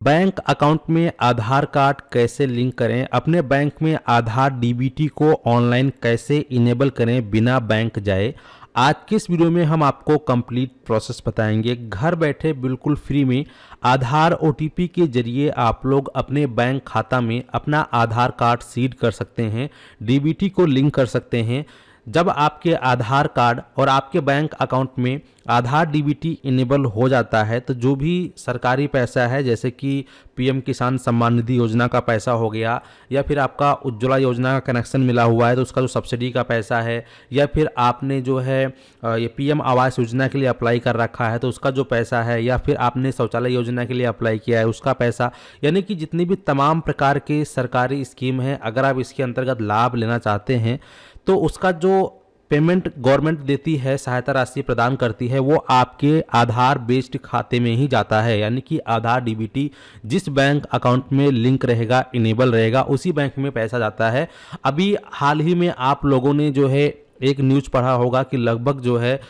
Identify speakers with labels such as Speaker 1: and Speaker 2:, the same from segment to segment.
Speaker 1: Bank account में आधार card कैसे link करें, अपने बैंक में आधार डीबीटी को ऑनलाइन कैसे इनेबल करें बिना बैंक जाए। आज के इस वीडियो में हम आपको कंप्लीट प्रोसेस बताएंगे। घर बैठे बिल्कुल फ्री में आधार ओटीपी के जरिए आप लोग अपने बैंक खाता में अपना आधार कार्ड सीड कर सकते हैं, डीबीटी को लिंक कर सकते हैं। जब आपके आधार कार्ड और आपके बैंक अकाउंट में आधार डीबीटी इनेबल हो जाता है तो जो भी सरकारी पैसा है, जैसे कि पीएम किसान सम्मान निधि योजना का पैसा हो गया, या फिर आपका उज्ज्वला योजना का कनेक्शन मिला हुआ है तो उसका जो सब्सिडी का पैसा है, या फिर आपने जो है ये पीएम आवास योजना के लिए अप्लाई कर रखा है तो उसका जो पैसा है, या फिर आपने शौचालय योजना के लिए अप्लाई किया है उसका पैसा, यानी कि जितनी भी तमाम प्रकार के सरकारी स्कीम है, अगर आप इसके अंतर्गत लाभ लेना चाहते हैं तो उसका जो पेमेंट गवर्नमेंट देती है, सहायता राशि प्रदान करती है, वो आपके आधार बेस्ड खाते में ही जाता है। यानी कि आधार डीबीटी जिस बैंक अकाउंट में लिंक रहेगा, इनेबल रहेगा, उसी बैंक में पैसा जाता है। अभी हाल ही में आप लोगों ने जो है एक न्यूज़ पढ़ा होगा कि लगभग जो है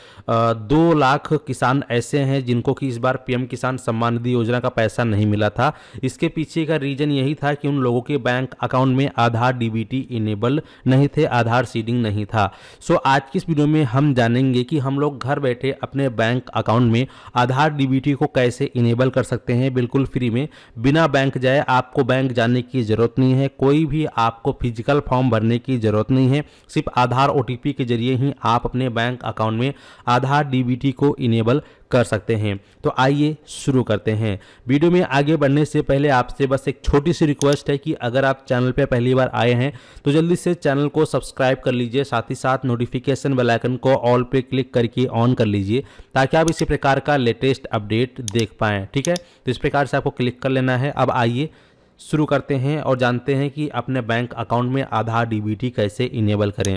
Speaker 1: 2 लाख किसान ऐसे हैं जिनको कि इस बार पीएम किसान सम्मान निधि योजना का पैसा नहीं मिला था। इसके पीछे का रीजन यही था कि उन लोगों के बैंक अकाउंट में आधार डीबीटी इनेबल नहीं थे, आधार सीडिंग नहीं था। सो आज की इस वीडियो में हम जानेंगे कि हम लोग घर बैठे अपने बैंक अकाउंट में आधार डीबीटी को कैसे इनेबल कर सकते हैं बिल्कुल फ्री में, बिना बैंक जाए। आपको बैंक जाने की ज़रूरत नहीं है, कोई भी आपको फिजिकल फॉर्म भरने की ज़रूरत नहीं है, सिर्फ आधार ओटीपी के जरिए ही आप अपने बैंक अकाउंट में आधार डीबीटी को इनेबल कर सकते हैं। तो आइए शुरू करते हैं। वीडियो में आगे बढ़ने से पहले आपसे बस एक छोटी सी रिक्वेस्ट है कि अगर आप चैनल पे पहली बार आए हैं तो जल्दी से चैनल को सब्सक्राइब कर लीजिए, साथ ही साथ नोटिफिकेशन बेल आइकन को ऑल पे क्लिक करके ऑन कर लीजिए ताकि आप इसी प्रकार का लेटेस्ट अपडेट देख पाएँ। ठीक है, तो इस प्रकार से आपको क्लिक कर लेना है। अब आइए शुरू करते हैं और जानते हैं कि अपने बैंक अकाउंट में आधार डीबीटी कैसे इनेबल करें।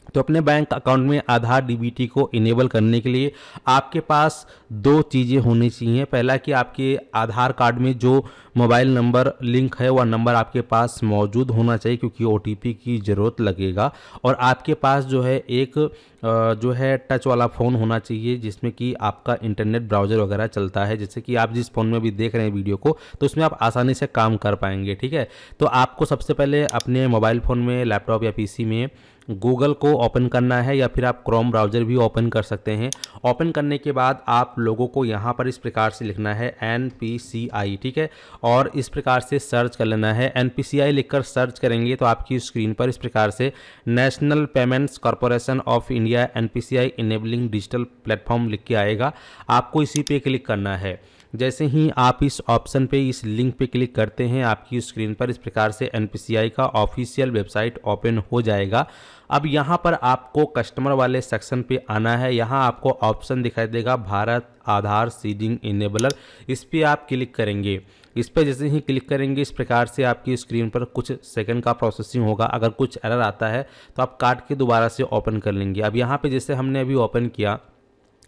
Speaker 1: तो अपने बैंक अकाउंट में आधार डीबीटी को इनेबल करने के लिए आपके पास 2 चीज़ें होनी चाहिए। पहला कि आपके आधार कार्ड में जो मोबाइल नंबर लिंक है वह नंबर आपके पास मौजूद होना चाहिए, क्योंकि ओटीपी की ज़रूरत लगेगा। और आपके पास जो है एक जो है टच वाला फ़ोन होना चाहिए जिसमें कि आपका इंटरनेट ब्राउज़र वगैरह चलता है, जैसे कि आप जिस फ़ोन में भी देख रहे हैं वीडियो को, तो उसमें आप आसानी से काम कर पाएंगे। ठीक है, तो आपको सबसे पहले अपने मोबाइल फ़ोन में, लैपटॉप या पीसी में गूगल को ओपन करना है, या फिर आप क्रोम ब्राउज़र भी ओपन कर सकते हैं। ओपन करने के बाद आप लोगों को यहाँ पर इस प्रकार से लिखना है NPCI। ठीक है, और इस प्रकार से सर्च कर लेना है। NPCI लिखकर सर्च करेंगे तो आपकी स्क्रीन पर इस प्रकार से national payments corporation of India NPCI enabling digital platform लिख के आएगा। आपको इसी पे क्लिक करना है। जैसे ही आप इस ऑप्शन पे, इस लिंक पे क्लिक करते हैं, आपकी स्क्रीन पर इस प्रकार से NPCI का ऑफिशियल वेबसाइट ओपन हो जाएगा। अब यहाँ पर आपको कस्टमर वाले सेक्शन पे आना है। यहाँ आपको ऑप्शन दिखाई देगा भारत आधार सीडिंग इनेबलर, इस पर आप क्लिक करेंगे। इस पर जैसे ही क्लिक करेंगे इस प्रकार से आपकी स्क्रीन पर कुछ सेकंड का प्रोसेसिंग होगा। अगर कुछ एरर आता है तो आप काट के दोबारा से ओपन कर लेंगे। अब यहाँ पे जैसे हमने अभी ओपन किया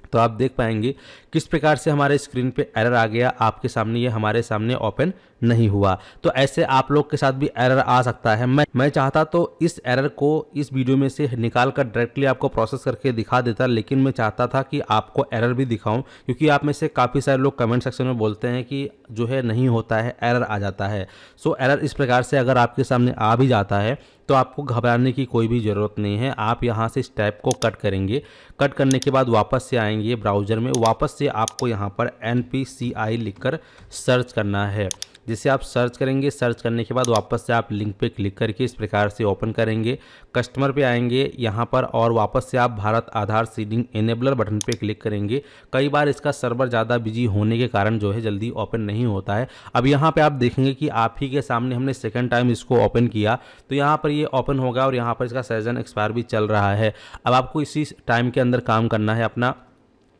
Speaker 1: तो आप देख पाएंगे किस प्रकार से हमारे स्क्रीन पे एरर आ गया, आपके सामने ये हमारे सामने ओपन नहीं हुआ। तो ऐसे आप लोग के साथ भी एरर आ सकता है। मैं चाहता तो इस एरर को इस वीडियो में से निकाल कर डायरेक्टली आपको प्रोसेस करके दिखा देता, लेकिन मैं चाहता था कि आपको एरर भी दिखाऊं, क्योंकि आप में से काफ़ी सारे लोग कमेंट सेक्शन में बोलते हैं कि जो है नहीं होता है, एरर आ जाता है। सो एरर इस प्रकार से अगर आपके सामने आ भी जाता है तो आपको घबराने की कोई भी ज़रूरत नहीं है। आप यहाँ से इस टैब को कट करेंगे। कट करने के बाद वापस से आएंगे ब्राउज़र में, वापस से आपको यहाँ पर NPCI लिखकर सर्च करना है। जिसे आप सर्च करेंगे, सर्च करने के बाद वापस से आप लिंक पे क्लिक करके इस प्रकार से ओपन करेंगे। कस्टमर पे आएंगे यहाँ पर और वापस से आप भारत आधार सीडिंग इनेबलर बटन पे क्लिक करेंगे। कई बार इसका सर्वर ज़्यादा बिजी होने के कारण जो है जल्दी ओपन नहीं होता है। अब यहाँ पे आप देखेंगे कि आप ही के सामने हमने सेकंड टाइम इसको ओपन किया तो यहाँ पर ये ओपन होगा और यहाँ पर इसका सेशन एक्सपायर भी चल रहा है। अब आपको इसी टाइम के अंदर काम करना है अपना।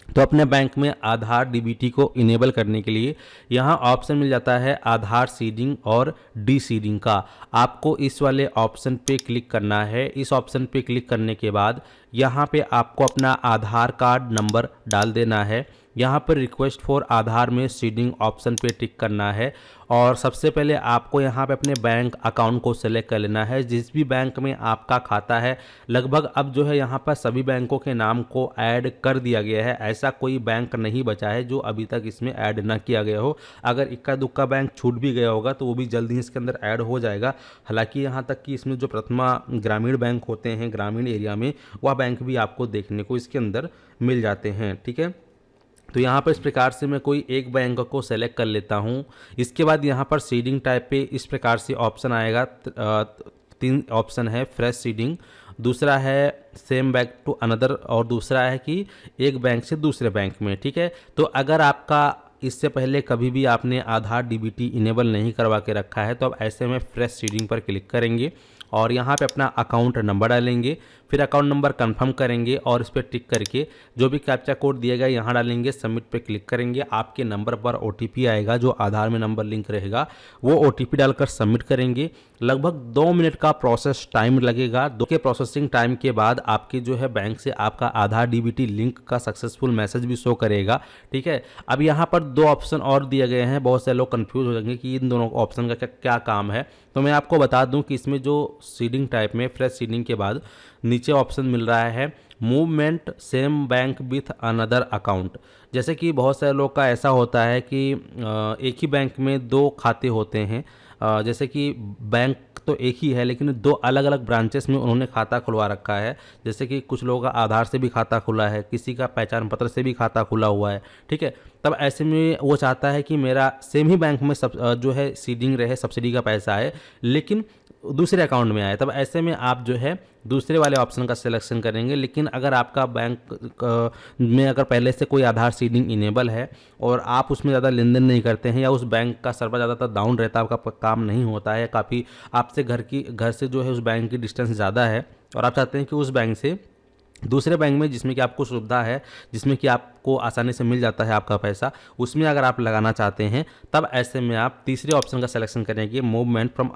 Speaker 1: तो अपने बैंक में आधार डीबीटी को इनेबल करने के लिए यहाँ ऑप्शन मिल जाता है आधार सीडिंग और डी सीडिंग का। आपको इस वाले ऑप्शन पे क्लिक करना है। इस ऑप्शन पे क्लिक करने के बाद यहाँ पे आपको अपना आधार कार्ड नंबर डाल देना है। यहाँ पर रिक्वेस्ट फॉर आधार में सीडिंग ऑप्शन पे टिक करना है और सबसे पहले आपको यहाँ पे अपने बैंक अकाउंट को सेलेक्ट कर लेना है। जिस भी बैंक में आपका खाता है, लगभग अब जो है यहाँ पर सभी बैंकों के नाम को ऐड कर दिया गया है। ऐसा कोई बैंक नहीं बचा है जो अभी तक इसमें ऐड ना किया गया हो। अगर इक्का दुक्का बैंक छूट भी गया होगा तो वो भी जल्दी ही इसके अंदर ऐड हो जाएगा। हालांकि यहाँ तक कि इसमें जो प्रथमा ग्रामीण बैंक होते हैं ग्रामीण एरिया में, वह बैंक भी आपको देखने को इसके अंदर मिल जाते हैं। ठीक है, तो यहाँ पर इस प्रकार से मैं कोई एक बैंक को सेलेक्ट कर लेता हूँ। इसके बाद यहाँ पर सीडिंग टाइप पे इस प्रकार से ऑप्शन आएगा। 3 ऑप्शन है, फ्रेश सीडिंग, दूसरा है सेम बैंक टू अनदर और दूसरा है कि एक बैंक से दूसरे बैंक में। ठीक है, तो अगर आपका इससे पहले कभी भी आपने आधार डीबीटी इनेबल नहीं करवा के रखा है तो अब ऐसे में फ्रेश सीडिंग पर क्लिक करेंगे और यहाँ पे अपना अकाउंट नंबर डालेंगे, फिर अकाउंट नंबर कंफर्म करेंगे और इस पर टिक करके जो भी कैप्चा कोड दिया गया यहाँ डालेंगे, सबमिट पे क्लिक करेंगे। आपके नंबर पर ओटीपी आएगा, जो आधार में नंबर लिंक रहेगा वो ओटीपी डालकर सबमिट करेंगे। लगभग 2 मिनट का प्रोसेस टाइम लगेगा। 2 के प्रोसेसिंग टाइम के बाद आपके जो है बैंक से आपका आधार डीबीटी लिंक का सक्सेसफुल मैसेज भी शो करेगा। ठीक है, अब यहाँ पर 2 ऑप्शन और दिए गए हैं। बहुत से लोग कंफ्यूज हो जाएंगे कि इन दोनों ऑप्शन का क्या काम है, तो मैं आपको बता दूं कि इसमें जो सीडिंग टाइप में फ्रेश सीडिंग के बाद नीचे ऑप्शन मिल रहा है movement same bank with another account. जैसे कि बहुत सारे लोग का ऐसा होता है कि एक ही बैंक में 2 खाते होते हैं। जैसे कि बैंक तो एक ही है लेकिन 2 अलग अलग ब्रांचेस में उन्होंने खाता खुलवा रखा है। जैसे कि कुछ लोगों का आधार से भी खाता खुला है, किसी का पहचान पत्र से भी खाता खुला हुआ है। ठीक है, तब ऐसे में वो चाहता है कि मेरा सेम ही बैंक में जो है सीडिंग रहे, सब्सिडी का पैसा आए लेकिन दूसरे अकाउंट में आए। तब ऐसे में आप जो है दूसरे वाले ऑप्शन का सिलेक्शन करेंगे। लेकिन अगर आपका बैंक में अगर पहले से कोई आधार सीडिंग इनेबल है और आप उसमें ज़्यादा लेन देन नहीं करते हैं या उस बैंक का सर्वर ज़्यादातर डाउन रहता है, आपका काम नहीं होता है, काफ़ी आपसे घर से जो है उस बैंक की डिस्टेंस ज़्यादा है और आप चाहते हैं कि उस बैंक से दूसरे बैंक में जिसमें कि आपको सुविधा है, जिसमें कि आपको आसानी से मिल जाता है आपका पैसा, उसमें अगर आप लगाना चाहते हैं तब ऐसे में आप तीसरे ऑप्शन का सिलेक्शन करेंगे, movement from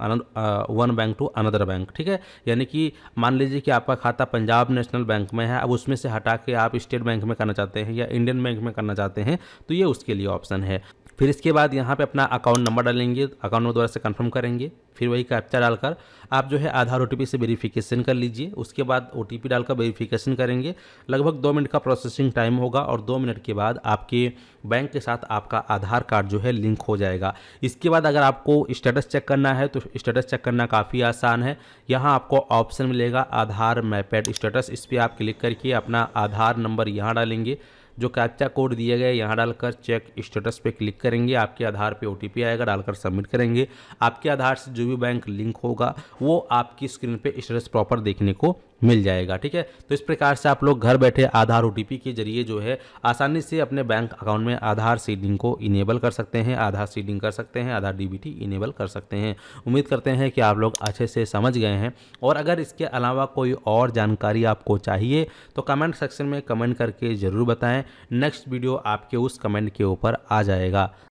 Speaker 1: one bank to another bank. ठीक है, यानी कि मान लीजिए कि आपका खाता पंजाब नेशनल बैंक में है, अब उसमें से हटा के आप स्टेट बैंक में करना चाहते हैं या इंडियन बैंक में करना चाहते हैं तो ये उसके लिए ऑप्शन है। फिर इसके बाद यहाँ पे अपना अकाउंट नंबर डालेंगे, अकाउंट नंबर दोबारा से कंफर्म करेंगे, फिर वही कैप्चा डालकर आप जो है आधार ओटीपी से वेरिफिकेशन कर लीजिए। उसके बाद ओटीपी डालकर वेरिफिकेशन करेंगे। लगभग 2 मिनट का प्रोसेसिंग टाइम होगा और 2 मिनट के बाद आपके बैंक के साथ आपका आधार कार्ड जो है लिंक हो जाएगा। इसके बाद अगर आपको स्टेटस चेक करना है तो स्टेटस चेक करना काफ़ी आसान है। यहाँ आपको ऑप्शन मिलेगा आधार मैपेड स्टेटस, इस पर आप क्लिक करके अपना आधार नंबर यहाँ डालेंगे, जो कैप्चा कोड दिए गए यहाँ डालकर चेक स्टेटस पे क्लिक करेंगे। आपके आधार पे ओटीपी आएगा, डालकर सबमिट करेंगे। आपके आधार से जो भी बैंक लिंक होगा वो आपकी स्क्रीन पे स्टेटस प्रॉपर देखने को मिल जाएगा। ठीक है, तो इस प्रकार से आप लोग घर बैठे आधार ओटीपी के जरिए जो है आसानी से अपने बैंक अकाउंट में आधार सीडिंग को इनेबल कर सकते हैं, आधार सीडिंग कर सकते हैं, आधार डीबीटी इनेबल कर सकते हैं। उम्मीद करते हैं कि आप लोग अच्छे से समझ गए हैं और अगर इसके अलावा कोई और जानकारी आपको चाहिए तो कमेंट सेक्शन में कमेंट करके ज़रूर बताएं। नेक्स्ट वीडियो आपके उस कमेंट के ऊपर आ जाएगा।